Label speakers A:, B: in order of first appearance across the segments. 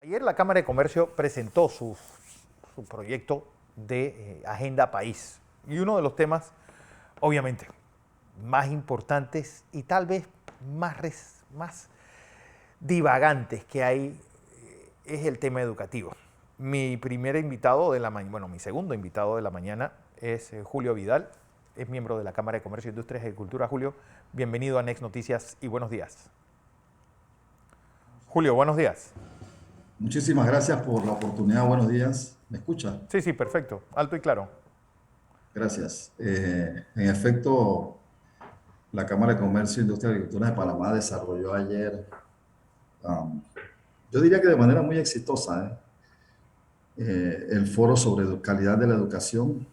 A: Ayer la Cámara de Comercio presentó su proyecto de Agenda País. Y uno de los temas, obviamente, más importantes y tal vez más divagantes que hay es el tema educativo. Mi primer invitado de la mañana, bueno, mi segundo invitado de la mañana es Julio Vidal, es miembro de la Cámara de Comercio, Industrias y Agricultura. Julio, bienvenido a Next Noticias y buenos días. Julio, buenos días.
B: Muchísimas gracias por la oportunidad. Buenos días. ¿Me escucha?
A: Sí, perfecto, alto y claro.
B: Gracias. En efecto, la Cámara de Comercio, Industria y Agricultura de Panamá desarrolló ayer, yo diría que de manera muy exitosa, el foro sobre calidad de la educación,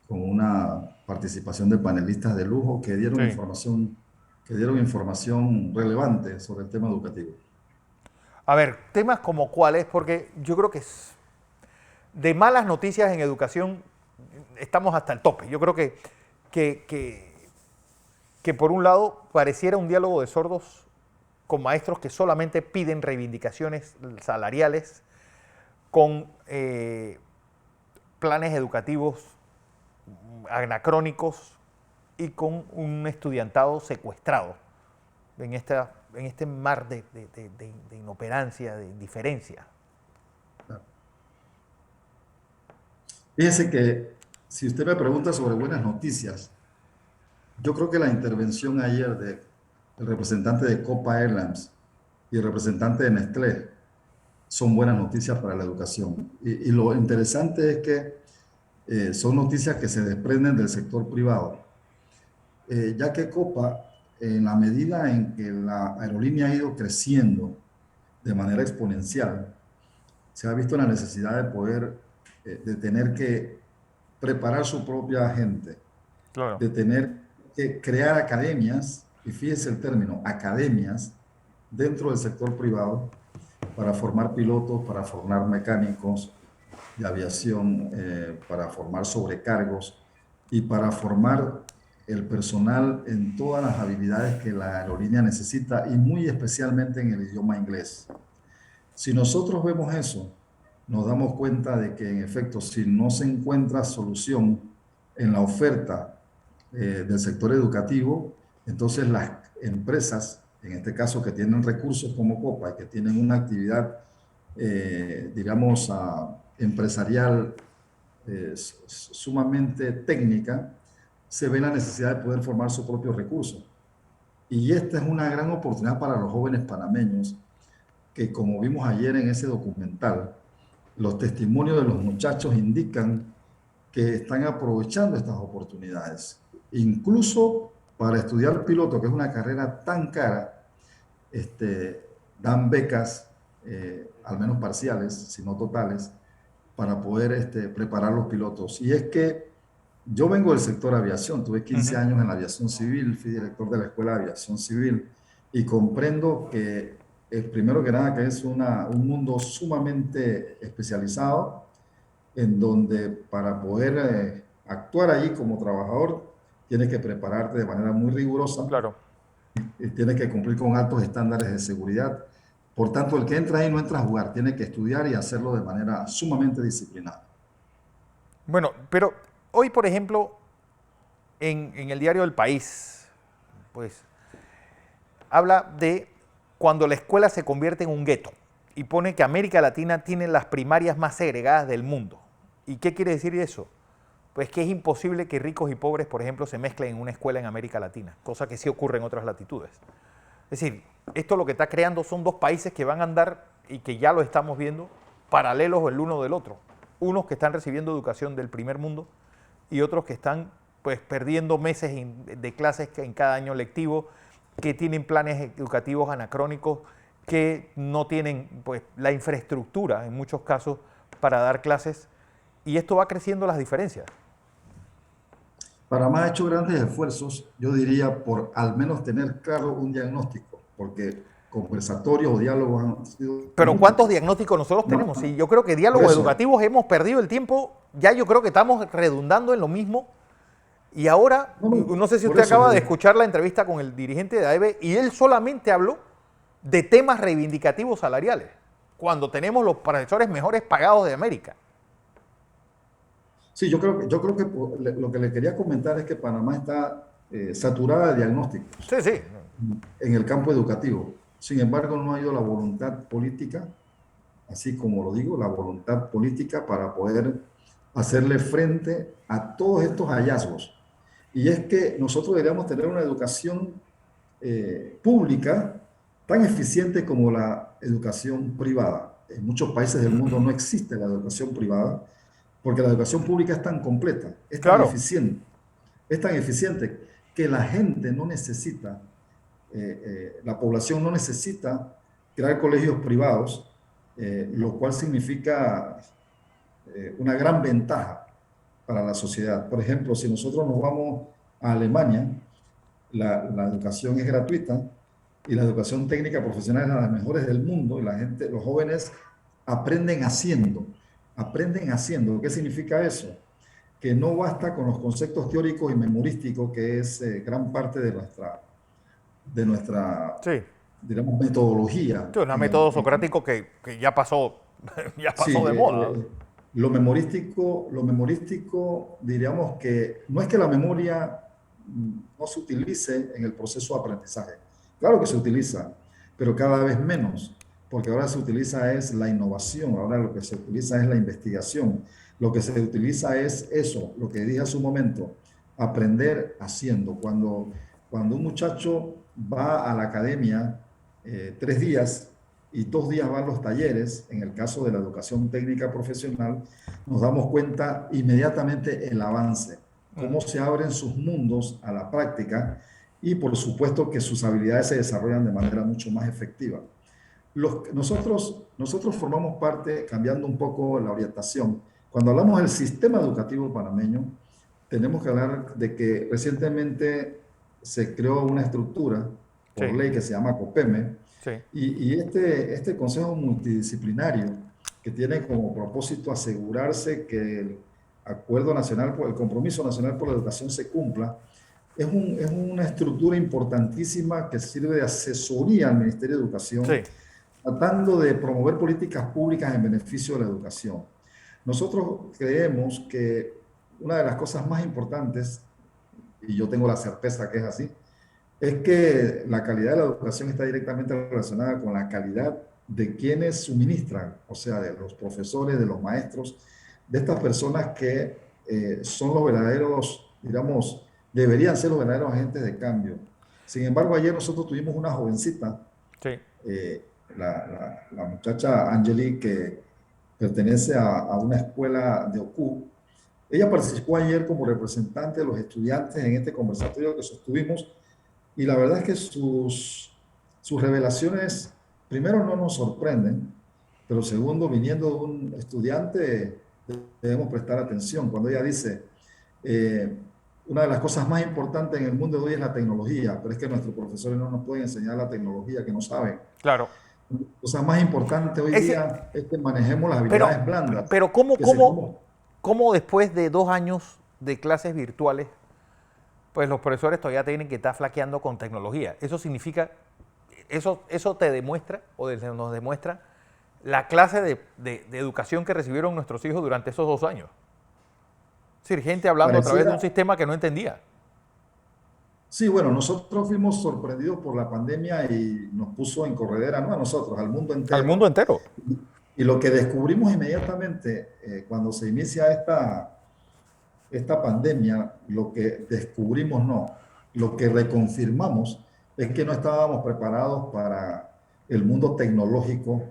B: con una participación de panelistas de lujo
A: Sí.
B: que dieron información relevante sobre el tema educativo.
A: A ver, temas como cuáles, porque yo creo que de malas noticias en educación estamos hasta el tope. Yo creo que, que, que por un lado pareciera un diálogo de sordos con maestros que solamente piden reivindicaciones salariales, con planes educativos anacrónicos y con un estudiantado secuestrado en este mar de inoperancia, de indiferencia.
B: Fíjese que si usted me pregunta sobre buenas noticias, yo creo que la intervención ayer del representante de Copa Airlines y el representante de Nestlé son buenas noticias para la educación. Y lo interesante es que son noticias que se desprenden del sector privado, ya que Copa, en la medida en que la aerolínea ha ido creciendo de manera exponencial, se ha visto la necesidad de poder, de tener que preparar su propia gente,
A: Claro.
B: de tener que crear academias, y fíjese el término, academias, dentro del sector privado para formar pilotos, para formar mecánicos de aviación, para formar sobrecargos y para formar el personal en todas las habilidades que la aerolínea necesita y muy especialmente en el idioma inglés. Si nosotros vemos eso, nos damos cuenta de que en efecto, si no se encuentra solución en la oferta del sector educativo, entonces las empresas, en este caso que tienen recursos como Copa y que tienen una actividad, digamos, empresarial sumamente técnica, se ve la necesidad de poder formar sus propios recursos. Y esta es una gran oportunidad para los jóvenes panameños que, como vimos ayer en ese documental, los testimonios de los muchachos indican que están aprovechando estas oportunidades. Incluso para estudiar piloto, que es una carrera tan cara, dan becas, al menos parciales, si no totales, para poder preparar los pilotos. Y es que yo vengo del sector aviación, tuve 15
A: Ujú.
B: años en la aviación civil, fui director de la Escuela de Aviación Civil y comprendo que, primero que nada, que es un mundo sumamente especializado en donde para poder actuar allí como trabajador tienes que prepararte de manera muy rigurosa
A: Claro.
B: y tienes que cumplir con altos estándares de seguridad. Por tanto, el que entra ahí no entra a jugar, tiene que estudiar y hacerlo de manera sumamente disciplinada.
A: Bueno, pero hoy, por ejemplo, en el diario El País, pues habla de cuando la escuela se convierte en un gueto y pone que América Latina tiene las primarias más segregadas del mundo. ¿Y qué quiere decir eso? Pues que es imposible que ricos y pobres, por ejemplo, se mezclen en una escuela en América Latina, cosa que sí ocurre en otras latitudes. Es decir, esto lo que está creando son dos países que van a andar, y que ya lo estamos viendo, paralelos el uno del otro. Unos que están recibiendo educación del primer mundo y otros que están pues perdiendo meses de clases en cada año lectivo, que tienen planes educativos anacrónicos, que no tienen pues la infraestructura en muchos casos para dar clases, y esto va creciendo las diferencias.
B: Panamá ha hecho grandes esfuerzos, yo diría, por al menos tener claro un diagnóstico, porque conversatorios o diálogos han sido
A: Pero ¿cuántos
B: múltiples.
A: diagnósticos nosotros
B: No,
A: tenemos? Y yo creo que
B: por
A: diálogos
B: eso,
A: educativos hemos perdido el tiempo, ya yo creo que estamos redundando en lo mismo. Y ahora,
B: no, no,
A: no sé si
B: por
A: usted
B: eso
A: acaba de escuchar la entrevista con el dirigente de AEB y él solamente habló de temas reivindicativos salariales. cuando tenemos los profesores mejores pagados de América.
B: Sí, yo creo que lo que le quería comentar es que Panamá está saturada de diagnósticos
A: Sí, sí.
B: en el campo educativo. Sin embargo, no ha ido la voluntad política, así como lo digo, la voluntad política para poder hacerle frente a todos estos hallazgos. Y es que nosotros deberíamos tener una educación pública tan eficiente como la educación privada. En muchos países del mundo no existe la educación privada porque la educación pública es tan completa,
A: Claro.
B: es tan eficiente que la gente no necesita, la población no necesita crear colegios privados, lo cual significa una gran ventaja para la sociedad. Por ejemplo, si nosotros nos vamos a Alemania, la educación es gratuita y la educación técnica profesional es de las mejores del mundo y la gente, los jóvenes aprenden haciendo, aprenden haciendo. ¿Qué significa eso? Que no basta con los conceptos teóricos y memorísticos, que es gran parte de nuestra,
A: Sí.
B: digamos, metodología.
A: Sí, un método socrático que ya pasó, ya
B: Sí,
A: pasó de moda.
B: lo memorístico, diríamos que no es que la memoria no se utilice en el proceso de aprendizaje. Claro que se utiliza, pero cada vez menos, porque ahora se utiliza es la innovación, ahora lo que se utiliza es la investigación, lo que se utiliza es eso, lo que dije hace un momento, aprender haciendo. Cuando un muchacho va a la academia 3 días y 2 días van los talleres, en el caso de la educación técnica profesional, nos damos cuenta inmediatamente el avance, cómo se abren sus mundos a la práctica y por supuesto que sus habilidades se desarrollan de manera mucho más efectiva. Nosotros formamos parte, cambiando un poco la orientación, cuando hablamos del sistema educativo panameño, tenemos que hablar de que recientemente se creó una estructura
A: Sí,
B: por ley que se llama COPEME,
A: sí.
B: y este consejo multidisciplinario que tiene como propósito asegurarse que el acuerdo nacional, el compromiso nacional por la educación se cumpla, es una estructura importantísima que sirve de asesoría al Ministerio de Educación,
A: Sí.
B: tratando de promover políticas públicas en beneficio de la educación. Nosotros creemos que una de las cosas más importantes, y yo tengo la certeza que es así, es que la calidad de la educación está directamente relacionada con la calidad de quienes suministran, o sea, de los profesores, de los maestros, de estas personas que son los verdaderos, digamos, deberían ser los verdaderos agentes de cambio. Sin embargo, ayer nosotros tuvimos una jovencita,
A: Sí.
B: la muchacha Angeli, que pertenece a una escuela de OCU. Ella participó ayer como representante de los estudiantes en este conversatorio que sostuvimos y la verdad es que sus revelaciones, primero, no nos sorprenden, pero segundo, viniendo de un estudiante, debemos prestar atención. Cuando ella dice, una de las cosas más importantes en el mundo de hoy es la tecnología, pero es que nuestros profesores no nos pueden enseñar la tecnología que no saben.
A: Claro.
B: La cosa más importante hoy
A: Ese,
B: día es que manejemos las
A: pero,
B: habilidades blandas,
A: pero
B: que sepamos.
A: ¿cómo después de 2 años de clases virtuales, pues los profesores todavía tienen que estar flaqueando con tecnología? Eso significa, eso te demuestra, nos demuestra, la clase de educación que recibieron nuestros hijos durante esos 2 años. Es decir, gente hablando a través de un
B: Pareciera,
A: sistema que no entendía.
B: sí, bueno, nosotros fuimos sorprendidos por la pandemia y nos puso en corredera, no a nosotros, al mundo
A: Al mundo
B: entero.
A: entero.
B: Y lo que descubrimos inmediatamente cuando se inicia esta pandemia, lo que descubrimos no, lo que reconfirmamos es que no estábamos preparados para el mundo tecnológico,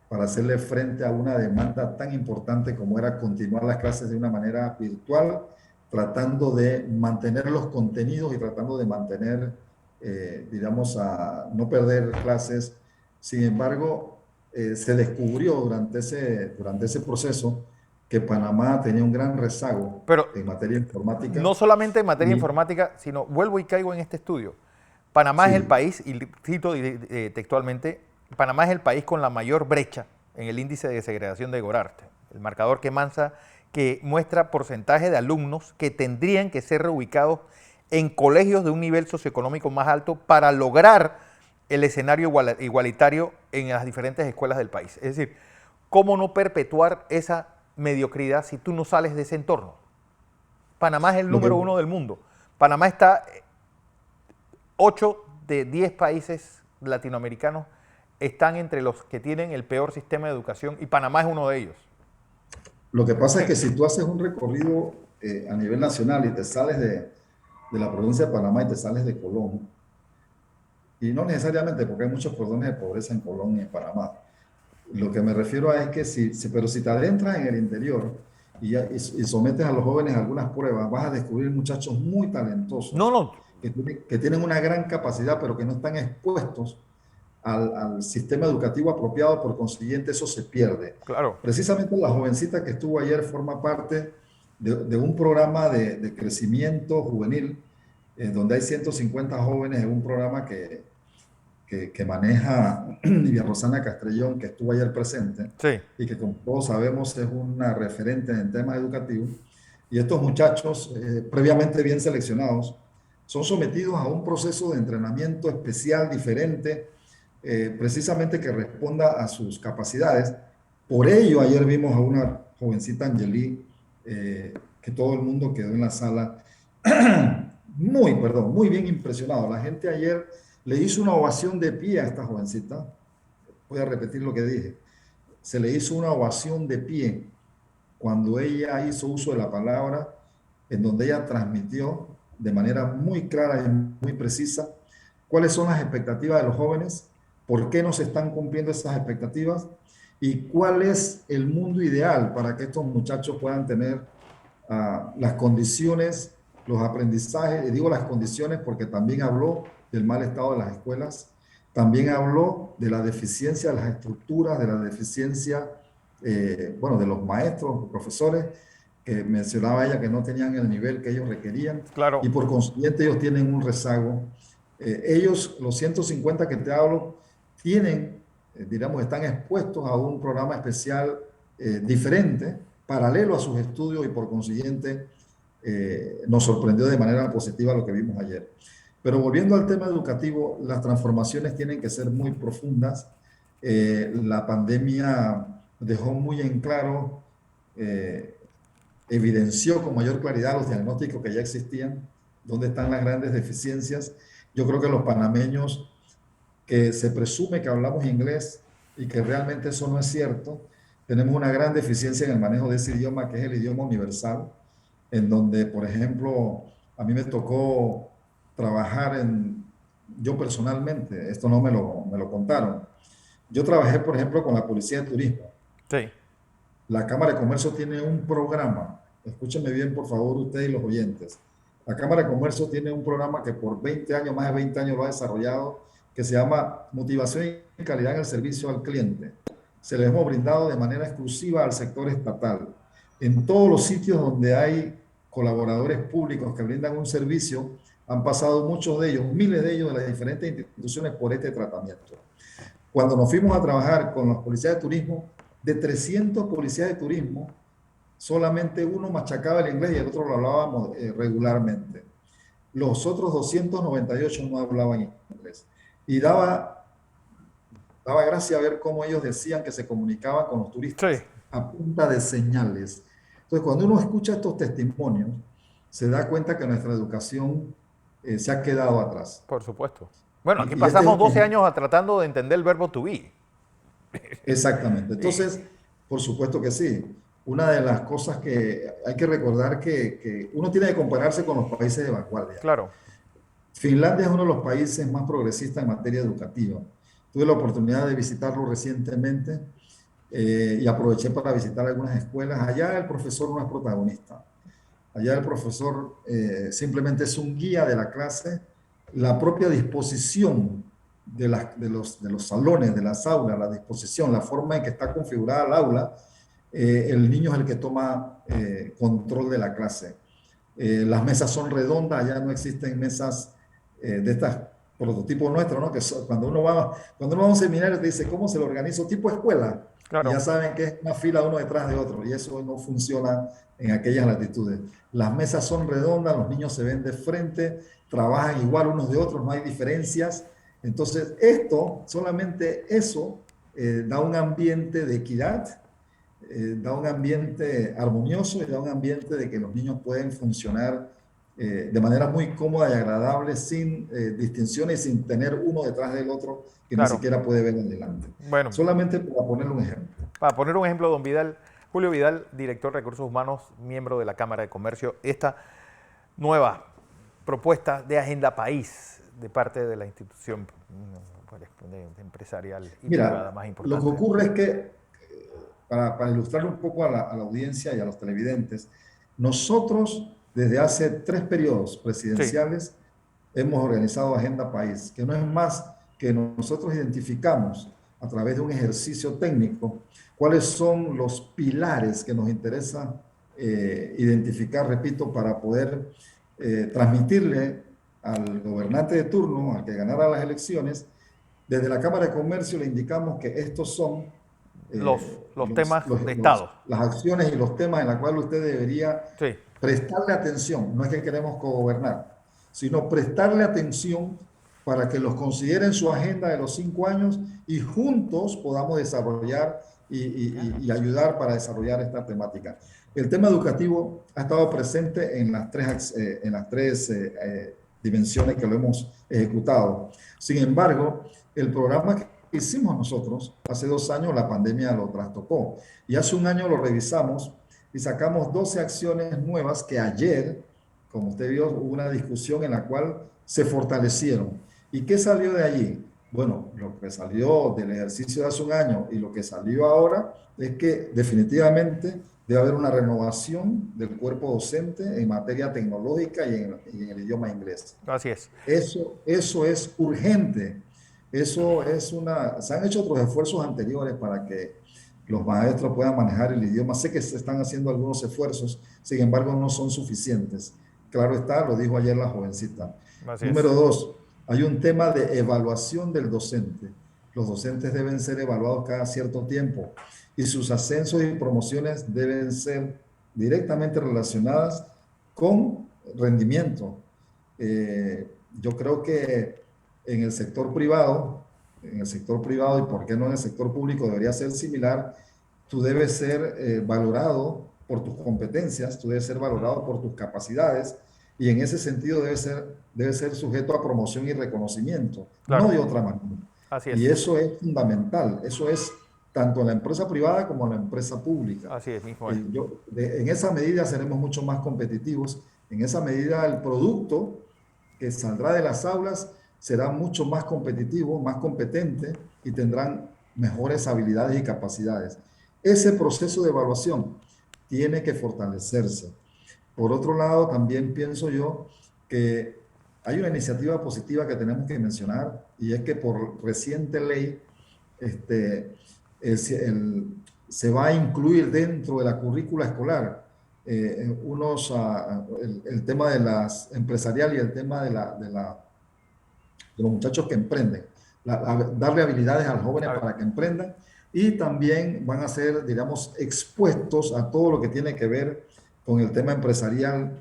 B: para hacerle frente a una demanda tan importante como era continuar las clases de una manera virtual, tratando de mantener los contenidos y tratando de mantener, digamos, a no perder clases. Sin embargo, se descubrió durante ese proceso que Panamá tenía un gran rezago
A: Pero
B: en materia informática
A: no solamente en materia
B: y
A: informática, sino vuelvo y caigo en este estudio. Panamá es el
B: sí,
A: país, y cito textualmente, Panamá es el país con la mayor brecha en el índice de segregación de Gorarte, el marcador que muestra porcentaje de alumnos que tendrían que ser reubicados en colegios de un nivel socioeconómico más alto para lograr el escenario igualitario en las diferentes escuelas del país. Es decir, ¿cómo no perpetuar esa mediocridad si tú no sales de ese entorno? Panamá es el número uno del mundo. Panamá está 8 de 10 países latinoamericanos están entre los que tienen el peor sistema de educación y Panamá es uno de ellos.
B: Lo que pasa es que si tú haces un recorrido a nivel nacional y te sales de la provincia de Panamá y te sales de Colón, y no necesariamente porque hay muchos cordones de pobreza en Colón y en Panamá, lo que me refiero a es que pero si te adentras en el interior y sometes a los jóvenes a algunas pruebas, vas a descubrir muchachos muy
A: No,
B: talentosos
A: no,
B: que tienen una gran capacidad, pero que no están expuestos al sistema educativo apropiado, por consiguiente eso se pierde.
A: claro.
B: Precisamente la jovencita que estuvo ayer forma parte de un programa de crecimiento juvenil, donde hay 150 jóvenes en un programa que maneja Livia Rosana Castrellón, que estuvo ayer presente,
A: Sí.
B: y que como todos sabemos es una referente en temas educativos. Y estos muchachos, previamente bien seleccionados, son sometidos a un proceso de entrenamiento especial, diferente, precisamente que responda a sus capacidades. Por ello, ayer vimos a una jovencita Angeli, que todo el mundo quedó en la sala muy bien impresionado. La gente ayer le hizo una ovación de pie a esta jovencita. Voy a repetir lo que dije. Se le hizo una ovación de pie cuando ella hizo uso de la palabra, en donde ella transmitió de manera muy clara y muy precisa cuáles son las expectativas de los jóvenes, por qué no se están cumpliendo esas expectativas y cuál es el mundo ideal para que estos muchachos puedan tener las condiciones, los aprendizajes. Y digo las condiciones porque también habló del mal estado de las escuelas, también habló de la deficiencia de las estructuras, de la deficiencia, bueno, de los maestros, los profesores, que mencionaba ella que no tenían el nivel que ellos requerían,
A: Claro.
B: y por consiguiente ellos tienen un rezago. Ellos, los 150 que te hablo, tienen, digamos, están expuestos a un programa especial diferente, paralelo a sus estudios, y por consiguiente nos sorprendió de manera positiva lo que vimos ayer. Pero volviendo al tema educativo, las transformaciones tienen que ser muy profundas. La pandemia dejó muy en claro, evidenció con mayor claridad los diagnósticos que ya existían, dónde están las grandes deficiencias. Yo creo que los panameños, que se presume que hablamos inglés y que realmente eso no es cierto, tenemos una gran deficiencia en el manejo de ese idioma, que es el idioma universal, en donde, por ejemplo, a mí me tocó trabajar yo personalmente, esto no me lo contaron, yo trabajé, por ejemplo, con la Policía de Turismo.
A: Sí.
B: La Cámara de Comercio tiene un programa, escúchenme bien por favor ustedes y los oyentes, la Cámara de Comercio tiene un programa que por 20 años, más de 20 años lo ha desarrollado, que se llama Motivación y Calidad en el Servicio al Cliente. Se le hemos brindado de manera exclusiva al sector estatal. En todos los sitios donde hay colaboradores públicos que brindan un servicio, han pasado muchos de ellos, miles de ellos de las diferentes instituciones por este tratamiento. Cuando nos fuimos a trabajar con los policías de turismo, de 300 policías de turismo, solamente uno machacaba el inglés y el otro lo hablaba regularmente. Los otros 298 no hablaban inglés. Y daba gracia ver cómo ellos decían que se comunicaban con los turistas,
A: Sí.
B: a punta de señales. Entonces, cuando uno escucha estos testimonios, se da cuenta que nuestra educación se ha quedado atrás.
A: Por supuesto. Bueno, aquí
B: Y
A: pasamos 12 años tratando de entender el verbo to be.
B: Exactamente. Entonces, por supuesto que sí. Una de las cosas que hay que recordar que uno tiene que compararse con los países de vanguardia.
A: Claro.
B: Finlandia es uno de los países más progresistas en materia educativa. Tuve la oportunidad de visitarlo recientemente y aproveché para visitar algunas escuelas. Allá el profesor no es protagonista. Allá el profesor simplemente es un guía de la clase. La propia disposición de los salones, de las aulas, la disposición, la forma en que está configurada el aula, el niño es el que toma control de la clase. Las mesas son redondas, allá no existen mesas de estas prototipos nuestros, ¿no? Que cuando uno va a un seminario te dice cómo se lo organizo, tipo escuela.
A: Claro.
B: Y ya saben que es una fila uno detrás de otro, y eso no funciona en aquellas latitudes. Las mesas son redondas, los niños se ven de frente, trabajan igual unos de otros, no hay diferencias. Entonces, solamente eso, da un ambiente de equidad, da un ambiente armonioso y da un ambiente de que los niños pueden funcionar de manera muy cómoda y agradable, sin distinciones, sin tener uno detrás del otro que ni
A: Claro.
B: siquiera puede ver adelante.
A: Bueno,
B: Solamente para poner un ejemplo.
A: para poner un ejemplo, don Vidal, Julio Vidal, director de Recursos Humanos, miembro de la Cámara de Comercio, esta nueva propuesta de Agenda País de parte de la institución empresarial y privada
B: Mira,
A: más
B: lo que
A: importante.
B: ocurre es que, para ilustrar un poco a la audiencia y a los televidentes, nosotros desde hace 3 periodos
A: Sí,
B: presidenciales hemos organizado Agenda País, que no es más que nosotros identificamos a través de un ejercicio técnico cuáles son los pilares que nos interesa identificar, repito, para poder transmitirle al gobernante de turno, al que ganara las elecciones. Desde la Cámara de Comercio le indicamos que estos son
A: los temas de Estado.
B: las acciones y los temas en los cuales usted debería
A: Sí,
B: prestarle atención. No es que queremos cogobernar, sino prestarle atención para que los considere en su agenda de los 5 años y juntos podamos desarrollar y ayudar para desarrollar esta temática. El tema educativo ha estado presente en las tres dimensiones que lo hemos ejecutado. Sin embargo, el programa que hicimos nosotros hace 2 años, la pandemia lo trastocó, y hace un año lo revisamos y sacamos 12 acciones nuevas que ayer, como usted vio, hubo una discusión en la cual se fortalecieron. ¿Y qué salió de allí? Bueno, lo que salió del ejercicio de hace un año y lo que salió ahora es que definitivamente debe haber una renovación del cuerpo docente en materia tecnológica y en el idioma inglés.
A: así es.
B: Eso es urgente. Se han hecho otros esfuerzos anteriores para que los maestros puedan manejar el idioma. Sé que se están haciendo algunos esfuerzos, sin embargo no son suficientes. Claro está, lo dijo ayer la jovencita.
A: Así
B: Número
A: es.
B: dos, hay un tema de evaluación del docente. Los docentes deben ser evaluados cada cierto tiempo y sus ascensos y promociones deben ser directamente relacionadas con rendimiento. Yo creo que en el sector privado, y por qué no en el sector público, debería ser similar. Tú debes ser valorado por tus competencias, tú debes ser valorado por tus capacidades, y en ese sentido debe ser sujeto a promoción y reconocimiento, no
A: Claro,
B: de otra manera.
A: así
B: Y
A: es.
B: eso es fundamental, eso es tanto en la empresa privada como en la empresa pública.
A: Así es, mismo es.
B: En esa medida seremos mucho más competitivos, en esa medida el producto que saldrá de las aulas será mucho más competitivo, más competente y tendrán mejores habilidades y capacidades. Ese proceso de evaluación tiene que fortalecerse. Por otro lado, también pienso yo que hay una iniciativa positiva que tenemos que mencionar, y es que por reciente ley este, se va a incluir dentro de la currícula escolar el tema de las empresarial y el tema de los muchachos que emprenden, darle habilidades a los jóvenes
A: A ver,
B: para que emprendan, y también van a ser, digamos, expuestos a todo lo que tiene que ver con el tema empresarial,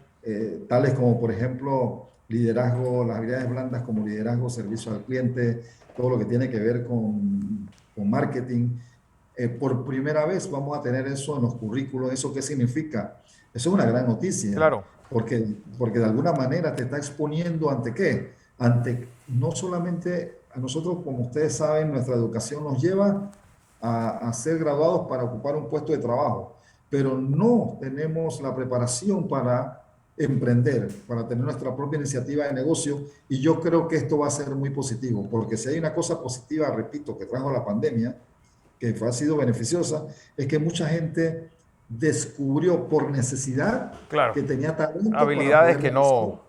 B: tales como, por ejemplo, liderazgo, las habilidades blandas como liderazgo, servicio al cliente, todo lo que tiene que ver con marketing. Por primera vez vamos a tener eso en los currículos. ¿Eso qué significa? Eso es una gran noticia,
A: claro,
B: porque de alguna manera te está exponiendo ante qué, ante no solamente a nosotros, como ustedes saben, nuestra educación nos lleva a ser graduados para ocupar un puesto de trabajo, pero no tenemos la preparación para emprender, para tener nuestra propia iniciativa de negocio, y yo creo que esto va a ser muy positivo, porque si hay una cosa positiva, repito, que trajo la pandemia, que ha sido beneficiosa, es que mucha gente descubrió por necesidad
A: claro.
B: que tenía talento para
A: Habilidades
B: poder
A: que no.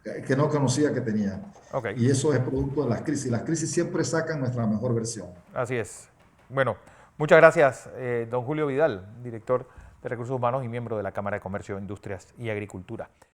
B: realizar, que no conocía que tenía.
A: Ok,
B: Y eso es producto de las crisis. Las crisis siempre sacan nuestra mejor versión.
A: así es. Bueno, muchas gracias, don Julio Vidal, director de Recursos Humanos y miembro de la Cámara de Comercio, Industrias y Agricultura.